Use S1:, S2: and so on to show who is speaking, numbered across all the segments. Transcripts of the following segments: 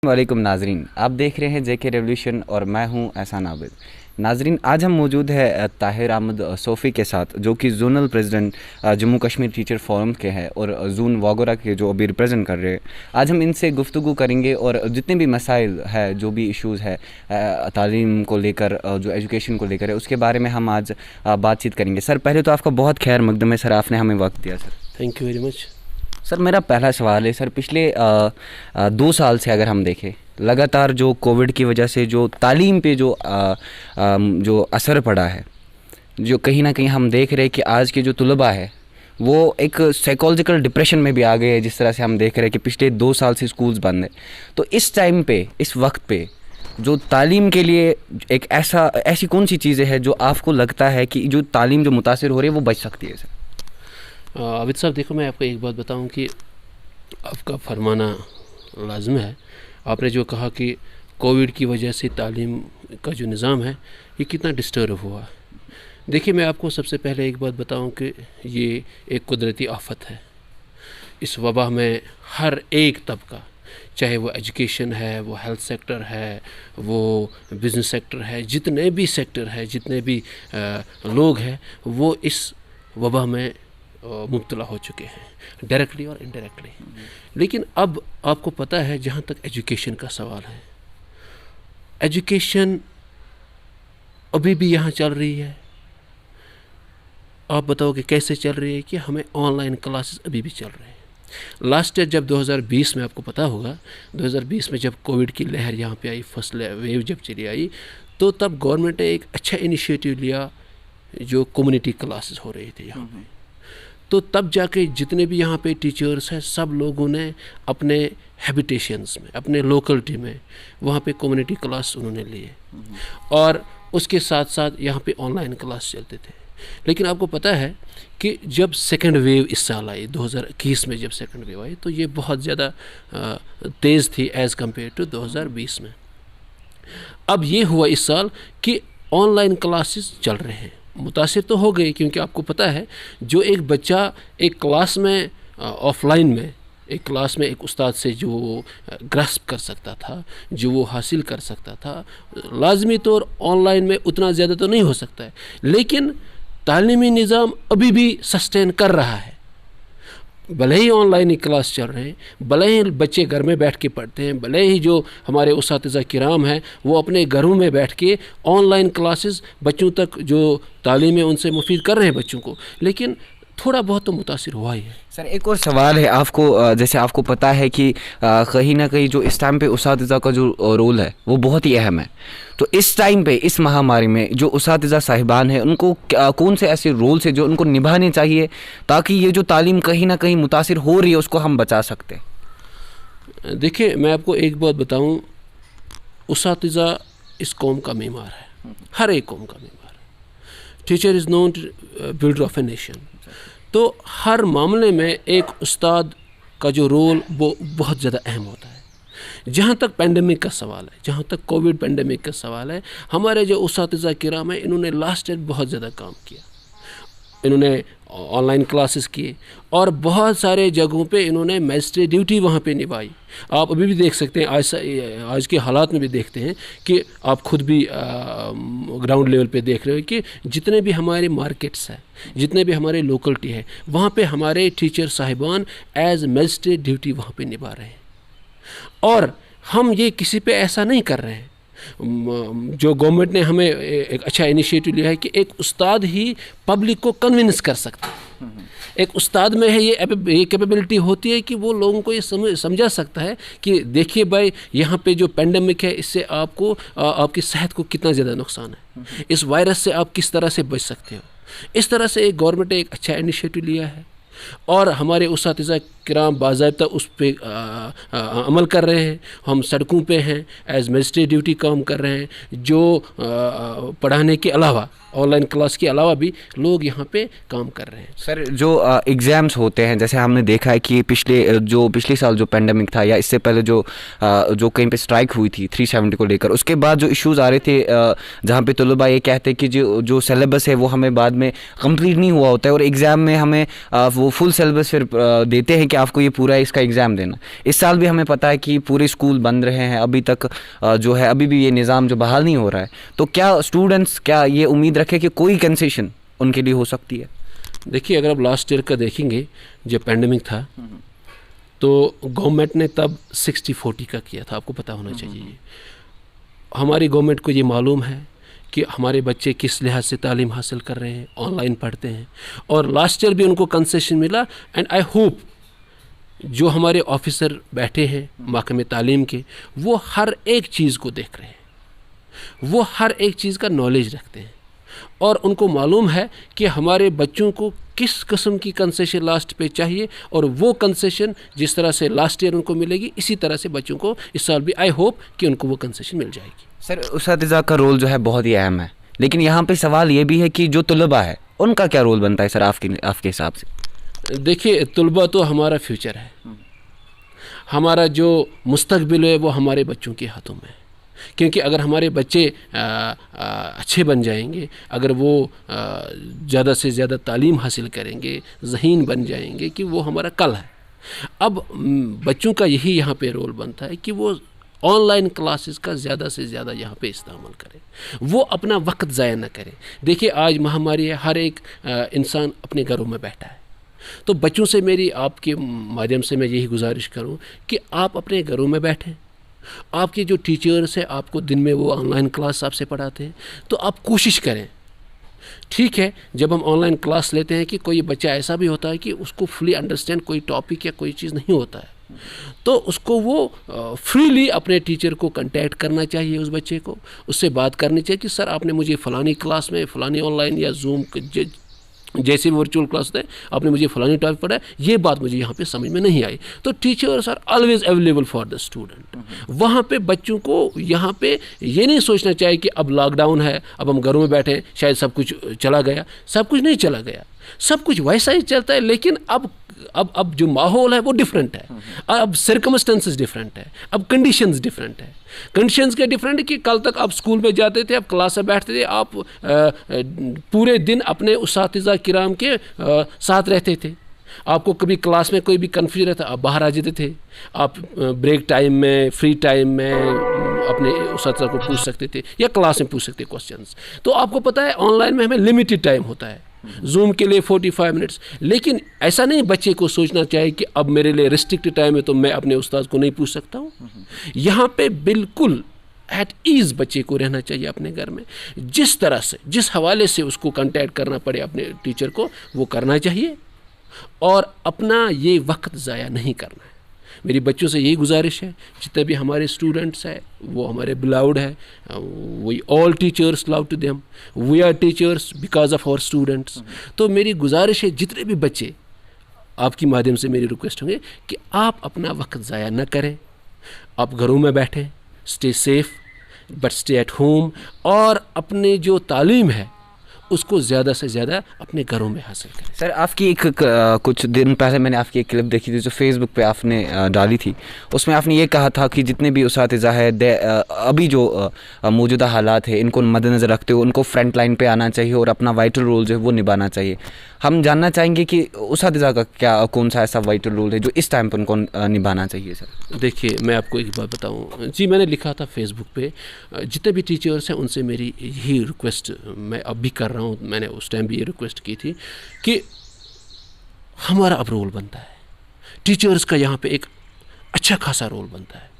S1: वालेकुम नाजरीन, आप देख रहे हैं जेके रेवोल्यूशन और मैं हूं एहसान आबिद। नाजरीन, आज हम मौजूद है ताहिर अहमद सोफ़ी के साथ, जो कि zonal president Jammu Kashmir teacher forum के हैं और जोन वागोरा के जो अभी रिप्रेजेंट कर रहे हैं। आज हम इनसे गुफ्तगू करेंगे और जितने भी मसाइल है, जो भी इश्यूज़ है तालीम को लेकर, जो एजुकेशन को लेकर है, उसके बारे में हम आज बातचीत करेंगे। सर, पहले तो आपका बहुत खैर मकदम है सर, आपने हमें वक्त दिया sir.
S2: Thank you very much.
S1: Sir, मेरा पहला सवाल है सर, पिछले 2 साल से अगर हम देखें, लगातार जो कोविड की वजह से जो तालीम पे जो असर पड़ा है, जो कहीं ना कहीं हम देख रहे हैं कि आज के जो तलबा है वो एक साइकोलॉजिकल डिप्रेशन में भी आ गए हैं। जिस तरह से हम देख रहे हैं कि पिछले 2 साल से स्कूल्स बंद हैं, तो इस टाइम पे, इस वक्त पे जो तालीम के लिए एक ऐसी कौन सी चीज़ें हैं जो आपको लगता है कि जो तालीम जो मुतासिर हो रही है वो बच सकती है सर?
S2: आबिद साहब, देखो, मैं आपको एक बात बताऊं कि आपका फरमाना लाजम है। आपने जो कहा कि कोविड की वजह से तालीम का जो निज़ाम है ये कितना डिस्टर्ब हुआ। देखिए, मैं आपको सबसे पहले एक बात बताऊं कि ये एक कुदरती आफत है। इस वबा में हर एक तबका, चाहे वो एजुकेशन है, वो हेल्थ सेक्टर है, वो बिज़नेस सेक्टर है, जितने भी सेक्टर है, जितने भी लोग हैं, वो इस वबा में मुब्तला हो चुके हैं, डायरेक्टली और इनडायरेक्टली। लेकिन अब आपको पता है, जहाँ तक एजुकेशन का सवाल है, एजुकेशन अभी भी यहाँ चल रही है। आप बताओ कि कैसे चल रही है? कि हमें ऑनलाइन क्लासेस अभी भी चल रहे हैं। लास्ट ईयर जब 2020 में, आपको पता होगा, 2020 में जब कोविड की लहर यहाँ पे आई, फर्स्ट वेव जब चली आई, तो तब गवर्नमेंट ने एक अच्छा इनिशिएटिव लिया, जो कम्युनिटी क्लासेस हो रही थे यहाँ पे। तो तब जाके जितने भी यहाँ पे टीचर्स हैं, सब लोगों ने अपने हैबिटेशंस में, अपने लोकलिटी में, वहाँ पे कम्युनिटी क्लास उन्होंने लिए, और उसके साथ साथ यहाँ पे ऑनलाइन क्लास चलते थे। लेकिन आपको पता है कि जब सेकंड वेव इस साल आई, 2021 में जब सेकंड वेव आई, तो ये बहुत ज़्यादा तेज़ थी एज़ कम्पेयर टू 2020 में। अब ये हुआ इस साल कि ऑनलाइन क्लासेस चल रहे हैं। मुतासिर तो हो गए, क्योंकि आपको पता है, जो एक बच्चा एक क्लास में ऑफलाइन में, एक क्लास में एक उस्ताद से जो ग्रास्प कर सकता था, जो वो हासिल कर सकता था, लाजमी तौर ऑनलाइन में उतना ज़्यादा तो नहीं हो सकता है। लेकिन तालीमी निज़ाम अभी भी सस्टेन कर रहा है, भले ही ऑनलाइन ही क्लास चल रहे हैं, भले ही बच्चे घर में बैठ के पढ़ते हैं, भले ही जो हमारे उस्तातिज़ा किराम हैं वो अपने घरों में बैठ के ऑनलाइन क्लासेस बच्चों तक जो तालीम है उनसे मुफीद कर रहे हैं बच्चों को, लेकिन थोड़ा बहुत तो मुतासिर हुआ ही है।
S1: सर, एक और सवाल है आपको, जैसे आपको पता है कि कहीं ना कहीं जो इस टाइम पे उस्तातिज़ा का जो रोल है वो बहुत ही अहम है। तो इस टाइम पे, इस महामारी में जो उस्तातिज़ा साहिबान हैं, उनको कौन से ऐसे रोल से जो उनको निभाने चाहिए ताकि ये जो तालीम कहीं ना कहीं मुतासिर हो रही है उसको हम बचा सकते हैं?
S2: देखिए, मैं आपको एक बात बताऊं, उस्तातिज़ा इस कौम का मीमार है, हर एक कौम का मीमार है। Teacher is known builder of a nation. तो हर मामले में एक उस्ताद का जो रोल वो बहुत ज़्यादा अहम होता है। जहाँ तक पेंडेमिक का सवाल है, जहाँ तक कोविड पेंडेमिक का सवाल है, हमारे जो उस्तातिज़ा किराम हैं, इन्होंने लास्ट ईयर बहुत ज़्यादा काम किया। इन्होंने ऑनलाइन क्लासेस किए और बहुत सारे जगहों पे इन्होंने मैजिस्ट्रेट ड्यूटी वहाँ पे निभाई। आप अभी भी देख सकते हैं, आज के हालात में भी देखते हैं कि आप खुद भी ग्राउंड लेवल पे देख रहे हो कि जितने भी हमारे मार्केट्स हैं, जितने भी हमारे लोकलिटी है, वहाँ पे हमारे टीचर साहिबान एज मैजिस्ट्रेट ड्यूटी वहाँ पे निभा रहे हैं। और हम ये किसी पे ऐसा नहीं कर रहे हैं। जो गवर्नमेंट ने हमें एक अच्छा इनिशिएटिव लिया है कि एक उस्ताद ही पब्लिक को कन्विंस कर सकता है। एक उस्ताद में है ये कैपेबिलिटी होती है कि वो लोगों को ये समझा सकता है कि देखिए भाई, यहाँ पे जो पेंडेमिक है, इससे आपको आपकी सेहत को कितना ज़्यादा नुकसान है, इस वायरस से आप किस तरह से बच सकते हो। इस तरह से एक गवर्नमेंट ने एक अच्छा इनिशिएटिव लिया है और हमारे उस्तातिज़ा किराम बाज़ाब्ता उस पर अमल कर रहे हैं। हम सड़कों पे हैं, एज मजिस्ट्रेट ड्यूटी काम कर रहे हैं। जो पढ़ाने के अलावा, ऑनलाइन क्लास के अलावा भी लोग यहाँ पे काम कर रहे हैं।
S1: सर, जो एग्ज़ाम्स होते हैं, जैसे हमने देखा है कि पिछले साल जो पेंडेमिक था या इससे पहले जो कहीं पे स्ट्राइक हुई थी 370 को लेकर, उसके बाद जो इश्यूज़ आ रहे थे, जहाँ पे तलबा ये कहते हैं कि जो सिलेबस है वो हमें बाद में कंप्लीट नहीं हुआ होता है और एग्ज़ाम में हमें वो फुल सिलेबस फिर देते हैं कि कि आपको ये पूरा इसका एग्ज़ाम देना। इस साल भी हमें पता है कि पूरे स्कूल बंद रहे हैं अभी तक, जो है अभी भी ये निज़ाम जो बहाल नहीं हो रहा है। तो क्या स्टूडेंट्स क्या ये उम्मीद रखें कि कोई कंसेशन उनके लिए हो सकती है?
S2: देखिए, अगर आप लास्ट ईयर का देखेंगे, जब पैंडमिक था तो गवर्नमेंट ने तब 60-40 का किया था, आपको पता होना चाहिए। हमारी गवर्नमेंट को ये मालूम है कि हमारे बच्चे किस लिहाज से तालीम हासिल कर रहे हैं, ऑनलाइन पढ़ते हैं, और लास्ट ईयर भी उनको कंसेशन मिला। एंड आई होप जो हमारे ऑफिसर बैठे हैं महकमे तालीम के, वो हर एक चीज़ को देख रहे हैं, वो हर एक चीज़ का नॉलेज रखते हैं, और उनको मालूम है कि हमारे बच्चों को किस किस्म की कंसेशन लास्ट पे चाहिए, और वो कंसेशन जिस तरह से लास्ट ईयर उनको मिलेगी, इसी तरह से बच्चों को इस साल भी आई होप कि उनको वो कंसेशन मिल जाएगी।
S1: सर, उसातिज़ा का रोल जो है बहुत ही अहम है, लेकिन यहाँ पे सवाल ये भी है कि जो तलबा है उनका क्या रोल बनता है सर आपके हिसाब से?
S2: देखिए, तलबा तो हमारा फ्यूचर है, हमारा जो मुस्तकबिल है वो हमारे बच्चों के हाथों में है। क्योंकि अगर हमारे बच्चे अच्छे बन जाएंगे, अगर वो ज़्यादा से ज़्यादा तालीम हासिल करेंगे, ज़हीन बन जाएंगे, कि वो हमारा कल है। अब बच्चों का यही यहाँ पे रोल बनता है कि वो ऑनलाइन क्लासेस का ज़्यादा से ज़्यादा यहाँ पे इस्तेमाल करें, वो अपना वक्त ज़ाया न करें। देखिए, आज महामारी है, हर एक इंसान अपने घरों में बैठा है, तो बच्चों से मेरी आपके माध्यम से मैं यही गुजारिश करूँ कि आप अपने घरों में बैठें। आपके जो टीचर्स हैं, आपको दिन में वो ऑनलाइन क्लास आपसे पढ़ाते हैं, तो आप कोशिश करें। ठीक है, जब हम ऑनलाइन क्लास लेते हैं कि कोई बच्चा ऐसा भी होता है कि उसको फुली अंडरस्टैंड कोई टॉपिक या कोई चीज़ नहीं होता है, तो उसको वो फ्रीली अपने टीचर को कांटेक्ट करना चाहिए, उस बच्चे को उससे बात करनी चाहिए कि सर आपने मुझे फ़लानी क्लास में फ़लानी ऑनलाइन या जूम जैसे वर्चुअल क्लास होते हैं, आपने मुझे फलानी टॉपिक पढ़ा है, ये बात मुझे यहाँ पे समझ में नहीं आई। तो teachers are always available for the student. वहाँ पे बच्चों को यहाँ पे ये नहीं सोचना चाहिए कि अब लॉकडाउन है, अब हम घरों में बैठे, शायद सब कुछ चला गया। सब कुछ नहीं चला गया, सब कुछ वैसा ही चलता है, लेकिन अब जो माहौल है वो डिफरेंट है, अब सर्कमस्टेंसेस डिफरेंट है, अब कंडीशंस डिफरेंट है। कंडीशंस क्या डिफरेंट है कि कल तक आप स्कूल में जाते थे, आप क्लास में बैठते थे, आप पूरे दिन अपने उसातिज़ा किराम के साथ रहते थे। आपको कभी क्लास में कोई भी कन्फ्यूजन रहता, आप बाहर आ जाते थे, आप ब्रेक टाइम में, फ्री टाइम में अपने उसातिज़ा को पूछ सकते थे या क्लास में पूछ सकते क्वेश्चंस। तो आपको पता है ऑनलाइन में हमें लिमिटेड टाइम होता है, जूम के लिए 45 मिनट्स, लेकिन ऐसा नहीं बच्चे को सोचना चाहिए कि अब मेरे लिए रिस्ट्रिक्टेड टाइम है तो मैं अपने उस्ताद को नहीं पूछ सकता हूँ। यहाँ पे बिल्कुल एट ईज़ बच्चे को रहना चाहिए अपने घर में, जिस तरह से जिस हवाले से उसको कांटेक्ट करना पड़े अपने टीचर को, वो करना चाहिए, और अपना ये वक्त ज़ाया नहीं करना है। मेरी बच्चों से यही गुजारिश है, जितने भी हमारे स्टूडेंट्स हैं वो हमारे बिलाउड है, we all teachers love to them, we are teachers because of our students. तो मेरी गुजारिश है, जितने भी बच्चे, आपकी माध्यम से मेरी रिक्वेस्ट होंगे कि आप अपना वक्त ज़ाया न करें, आप घरों में बैठें, stay safe but stay at home, और अपने जो तालीम है उसको ज़्यादा से ज़्यादा अपने घरों में हासिल करें।
S1: सर, आपकी कुछ दिन पहले मैंने आपकी एक क्लिप देखी थी जो फेसबुक पे आपने डाली थी, उसमें आपने ये कहा था कि जितने भी उसातिज़ा है अभी जो मौजूदा हालात है इनको मद्देनज़र रखते हुए उनको फ्रंट लाइन पे आना चाहिए और अपना वाइटल रोल जो है वो निभाना चाहिए। हम जानना चाहेंगे कि उसातिज़ा का कौन सा ऐसा वाइटल रोल है जो इस टाइम पर उनको निभाना चाहिए? सर
S2: देखिए, मैं आपको एक बात बताऊं जी, मैंने लिखा था फेसबुक पे, जितने भी टीचर्स हैं उनसे मेरी यही रिक्वेस्ट मैं अब भी कर रहा हूं, मैंने उस टाइम भी ये रिक्वेस्ट की थी कि हमारा अब रोल बनता है, टीचर्स का यहाँ पे एक अच्छा खासा रोल बनता है।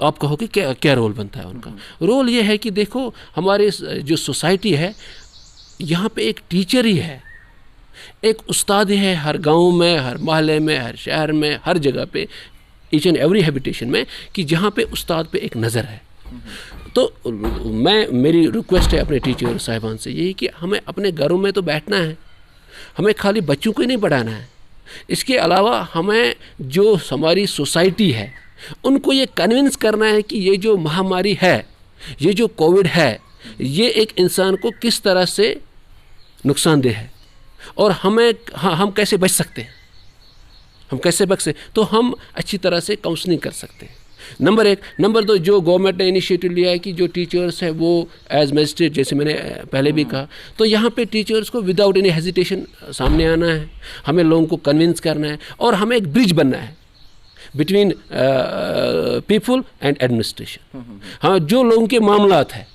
S2: आप कहोगे क्या रोल बनता है उनका? रोल ये है कि देखो, हमारे जो सोसाइटी है यहाँ पे एक टीचर ही है, एक उस्ताद है, हर गांव में, हर मोहल्ले में, हर शहर में, हर जगह पे, ईच एंड एवरी हैबिटेशन में, कि जहाँ पे उस्ताद पे एक नज़र है। तो मेरी रिक्वेस्ट है अपने टीचर साहिबान से यही कि हमें अपने घरों में तो बैठना है, हमें खाली बच्चों को ही नहीं पढ़ाना है, इसके अलावा हमें जो हमारी सोसाइटी है उनको ये कन्विंस करना है कि ये जो महामारी है, ये जो कोविड है, ये एक इंसान को किस तरह से नुकसानदेह है, और हम कैसे बच सकते हैं, हम कैसे बच सकते। तो हम अच्छी तरह से काउंसलिंग कर सकते हैं, नंबर एक। नंबर दो, जो गवर्नमेंट ने इनिशिएटिव लिया है कि जो टीचर्स है वो एज मजिस्ट्रेट, जैसे मैंने पहले भी कहा, तो यहाँ पे टीचर्स को विदाउट एनी हेजिटेशन सामने आना है, हमें लोगों को कन्विंस करना है और हमें एक ब्रिज बनना है बिटवीन पीपल एंड एडमिनिस्ट्रेशन। हाँ, जो लोगों के मामलात है,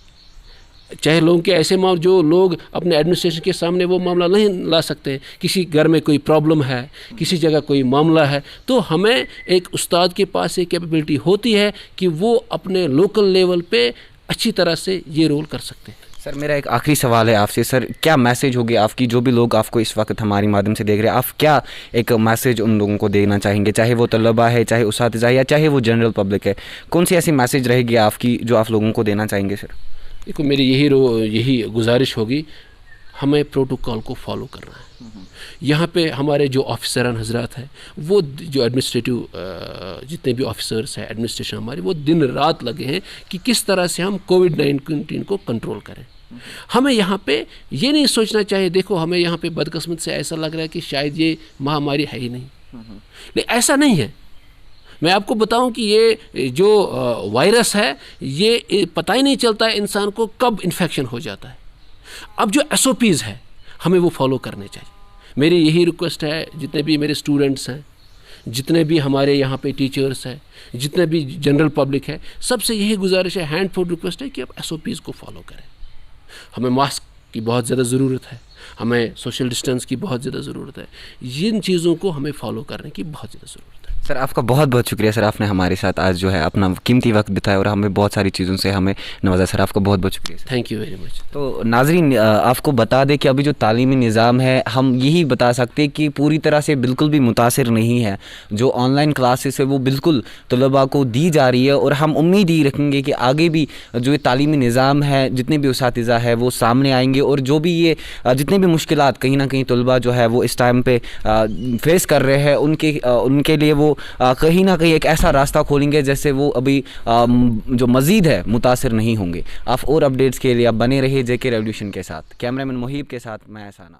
S2: चाहे लोगों के ऐसे मामले जो लोग अपने एडमिनिस्ट्रेशन के सामने वो मामला नहीं ला सकते, किसी घर में कोई प्रॉब्लम है, किसी जगह कोई मामला है, तो हमें एक उस्ताद के पास ये कैपेबिलिटी होती है कि वो अपने लोकल लेवल पे अच्छी तरह से ये रोल कर सकते हैं।
S1: सर मेरा एक आखिरी सवाल है आपसे, सर क्या मैसेज होगी आपकी, जो भी लोग आपको इस वक्त हमारे माध्यम से देख रहे हैं, आप क्या एक मैसेज उन लोगों को देना चाहेंगे, चाहे वो तलबा है, चाहे उस्ताद या चाहे वो जनरल पब्लिक है, कौन सी ऐसी मैसेज रहेगी आपकी जो आप लोगों को देना चाहेंगे? सर
S2: देखो, मेरी यही गुजारिश होगी, हमें प्रोटोकॉल को फॉलो करना है। यहाँ पे हमारे जो ऑफिसरान हजरात हैं, वो जो एडमिनिस्ट्रेटिव जितने भी ऑफिसर्स हैं, एडमिनिस्ट्रेशन हमारी, वो दिन रात लगे हैं कि किस तरह से हम कोविड-19 को कंट्रोल करें। हमें यहाँ पे ये नहीं सोचना चाहिए, देखो हमें यहाँ पे बदकिस्मत से ऐसा लग रहा है कि शायद ये महामारी है ही नहीं, लेकिन ऐसा नहीं है। मैं आपको बताऊं कि ये जो वायरस है, ये पता ही नहीं चलता है इंसान को कब इन्फेक्शन हो जाता है। अब जो SOPs है हमें वो फॉलो करने चाहिए। मेरी यही रिक्वेस्ट है, जितने भी मेरे स्टूडेंट्स हैं, जितने भी हमारे यहाँ पे टीचर्स हैं, जितने भी जनरल पब्लिक है, सबसे यही गुजारिश है, हैंड फूड रिक्वेस्ट है कि आप SOPs को फॉलो करें। हमें मास्क की बहुत ज़्यादा ज़रूरत है, हमें सोशल डिस्टेंस की बहुत ज़्यादा ज़रूरत है, इन चीज़ों को हमें फॉलो करने की बहुत ज़्यादा ज़रूरत है।
S1: सर आपका बहुत बहुत शुक्रिया सर, आपने हमारे साथ आज जो है अपना कीमती वक्त बिताया और हमें बहुत सारी चीज़ों से हमें नवाजा। सर आपका बहुत बहुत शुक्रिया sir.
S2: Thank you very much.
S1: तो नाजरीन, आपको बता दें कि अभी जो तालीमी निज़ाम है, हम यही बता सकते हैं कि पूरी तरह से बिल्कुल भी मुतासिर नहीं है। जो ऑनलाइन क्लासेस है वो बिल्कुल तलबा को दी जा रही है और हम उम्मीद ही रखेंगे कि आगे भी जो ये तालीमी निज़ाम है, जितने भी उसातिज़ा है वो सामने आएंगे और जो भी ये जितने भी मुश्किलात कहीं ना कहीं तलबा जो है वो इस टाइम पे फेस कर रहे हैं, उनके लिए वो कहीं ना कहीं एक ऐसा रास्ता खोलेंगे जैसे वो अभी जो मज़ीद है मुतासिर नहीं होंगे। आप और अपडेट्स के लिए आप बने रहिए JK रेवोल्यूशन के साथ। कैमरामैन मुहीब के साथ मैं एहसान।